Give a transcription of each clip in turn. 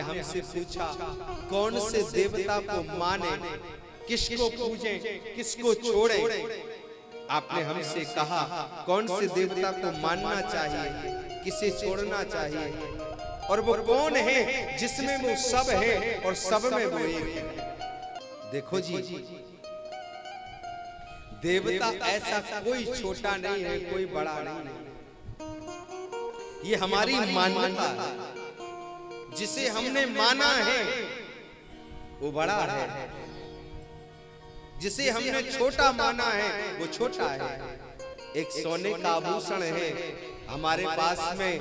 हमसे पूछा कौन से देवता को माने, किसको पूजें, किसको छोड़ें। आपने हमसे कहा कौन से देवता को मानना चाहिए, किसे छोड़ना चाहिए, और वो कौन है जिसमें वो सब है और सब में वो एक है। देखो जी, देवता ऐसा कोई छोटा नहीं है, कोई बड़ा नहीं है। ये हमारी मान्यता है, जिसे हमने माना है वो बड़ा है, जिसे हमने छोटा माना है वो छोटा है। एक सोने का आभूषण है हमारे पास में,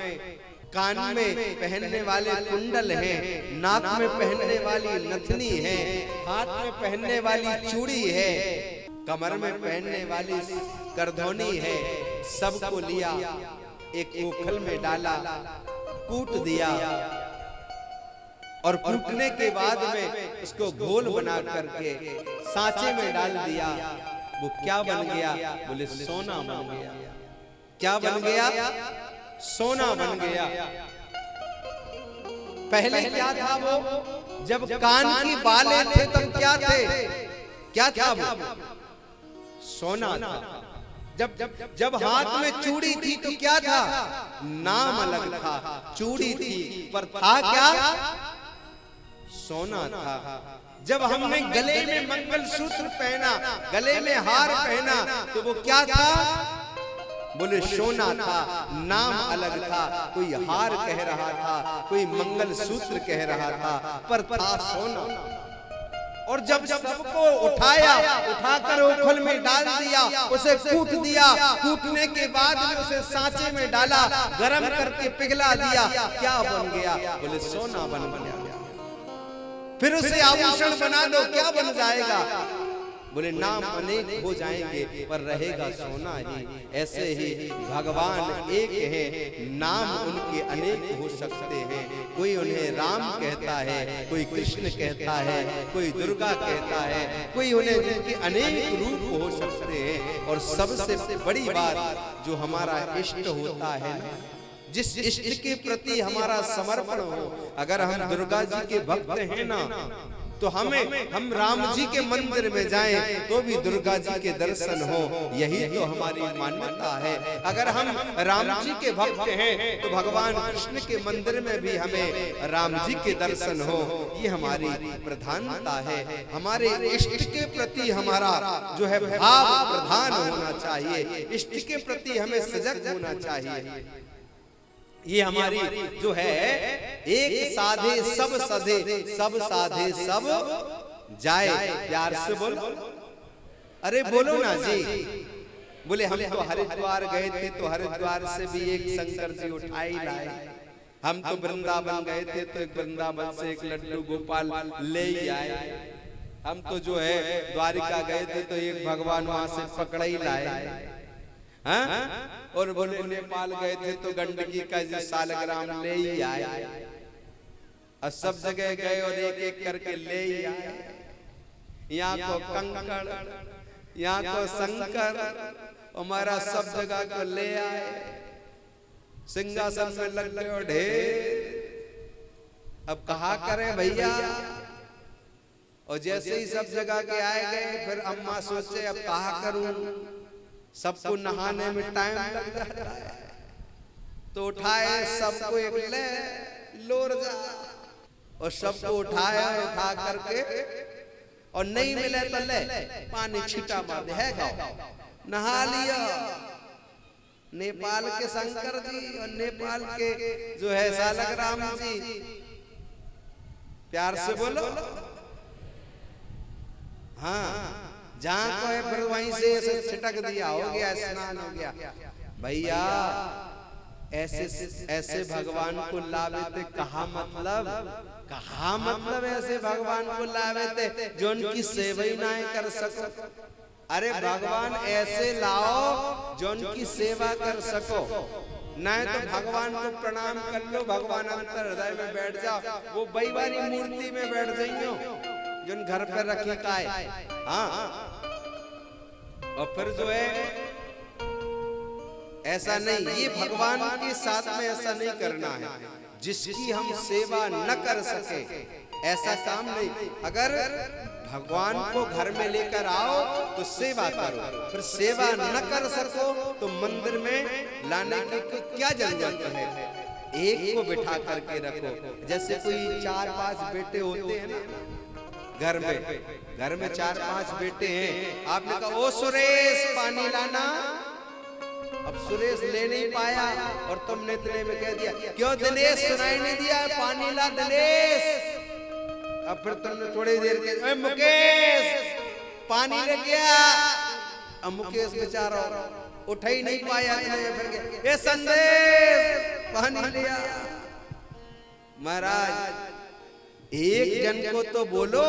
कान में पहनने वाले कुंडल हैं, नाक में पहनने वाली नथनी है, हाथ में पहनने वाली चूड़ी है, कमर में पहनने वाली करधौनी है। सबको लिया, एक ओखल में डाला, कूट दिया, और कूटने के बाद में उसको घोल बना करके सांचे में डाल दिया। वो क्या बन गया? बोले सोना बन गया। क्या बन गया? सोना बन गया। पहले क्या था वो? जब कान की बालें थे तब क्या थे? क्या था वो? सोना था। जब हाथ में चूड़ी थी तो क्या था? नाम अलग था, चूड़ी थी, पर था क्या? सोना था। जब हमने गले में मंगलसूत्र पहना, गले में हार पहना, तो वो क्या था? बोले सोना था, नाम अलग था। कोई हार कह रहा था, कोई मंगलसूत्र कह रहा था, पर था सोना। और जब सबको उठाया, उठाकर ओखल में डाल दिया, उसे कूट दिया, कूटने के बाद में उसे सांचे में डाला, गरम करके पिघला दिया, क्या बन गया? बोले सोना बन गया। फिर उसे आभूषण बना दो, क्या बन जाएगा? बोले नाम अनेक हो जाएंगे पर रहेगा सोना ही। ऐसे ही भगवान एक है, नाम उनके अनेक हो सकते हैं। कोई उन्हें राम कहता है, कोई कृष्ण कहता है, कोई दुर्गा कहता है, कोई उन्हें जिनके अनेक रूप हो सकते हैं। और सबसे बड़ी बात जो हमारा इष्ट होता है ना, जिस इष्ट के प्रति हमारा समर्पण हो। अगर हम दुर्गा जी के भक्त हैं ना, तो हम राम जी के मंदिर में जाएं तो भी दुर्गा जी के दर्शन हो, यही तो हमारी मान्यता है। अगर हम राम जी के भक्त हैं तो भगवान कृष्ण के मंदिर में भी हमें राम जी के दर्शन हो, ये हमारी प्रधानता है। हमारे इष्ट के प्रति हमारा जो है भाव प्रधान होना चाहिए, इष्ट के प्रति हमें सजग होना चाहिए। ये हमारी जो है एक साधे सब सधे, सब साधे सब जाए। प्यार से बोलो, अरे बोलो ना जी। बोले हम तो हरिद्वार गए थे तो हरिद्वार से भी एक शंकर जी उठाई लाए। हम तो वृंदावन गए थे तो एक वृंदावन से एक लड्डू गोपाल ले ही आए। हम तो जो है द्वारिका गए थे तो एक भगवान वहां से पकड़ ही लाए। और बोले नेपाल गए थे तो गंडकी का जो सालग्राम ले ही आए। और सब जगह गए और एक एक करके ले ही आए। यहाँ को कंकड़, यहाँ को शंकर, हमारा सब जगह को ले आए। सिंहासन में लग गए और ढेर। अब कहा करें भैया। और जैसे ही सब जगह के आए गए, फिर अम्मा सोचे अब कहा करूं, सबको नहाने में टाइम लग जाता है। तो उठाए सबको एक ले लोर जा, और सबको उठाया, उठा करके, और नहीं मिले तो ले पानी छीटा मार दे, है गाँव नहा लिया। नेपाल के शंकर जी और नेपाल के जो है सालग्राम जी, प्यार से बोलो। हाँ, जहां को है फिर वहीं से ऐसे छिटक दिया, हो गया स्नान हो गया। भैया ऐसे भगवान को लावे थे, कहा मतलब ऐसे भगवान को लावे थे जो उनकी सेवा ही ना कर सको। अरे भगवान ऐसे लाओ जो उनकी सेवा कर सको, नहीं तो भगवान को प्रणाम कर लो, भगवान अंतर हृदय में बैठ जाओ, वो बैवारी मूर्ति में बैठ जाइयो जो घर पर रखी का है। हाँ, और फिर जो है ऐसा नहीं, ये भगवान के साथ में ऐसा नहीं करना है। जिसकी हम सेवा न कर सके ऐसा काम नहीं। अगर भगवान को घर में लेकर आओ तो सेवा करो, फिर सेवा न कर सको तो मंदिर में लाने की क्या जरूरत है। एक को बिठा करके रखो। जैसे कोई 4-5 बेटे होते हैं ना घर में 4-5 बेटे हैं। आपने कहा ओ सुरेश पानी लाना, अब सुरेश ले नहीं पाया और तुमने इतने में कह दिया क्यों दिनेश सुनाई नहीं दिया, पानी ला दिनेश। अब फिर तुमने थोड़ी देर के मुकेश पानी ले गया। अब मुकेश बेचारा उठ ही नहीं पाया, फिर संदेश पानी लिया। महाराज एक जन को तो बोलो,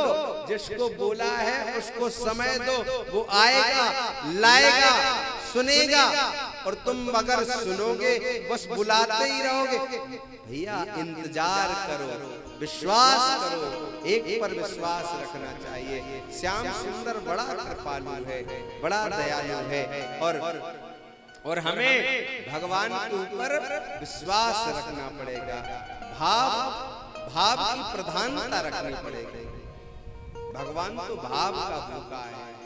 जिसको बोला है उसको समय दो, वो आएगा लाएगा सुनेगा। और तुम अगर सुनोगे बस बुलाते ही रहोगे। भैया इंतजार करो, विश्वास करो, एक पर विश्वास रखना चाहिए। श्याम सुंदर बड़ा कृपालु है, बड़ा दयालु है और हमें भगवान के ऊपर विश्वास रखना पड़ेगा। भाव की प्रधानता रखनी पड़ेगी। भगवान तो भाव का भूखा है।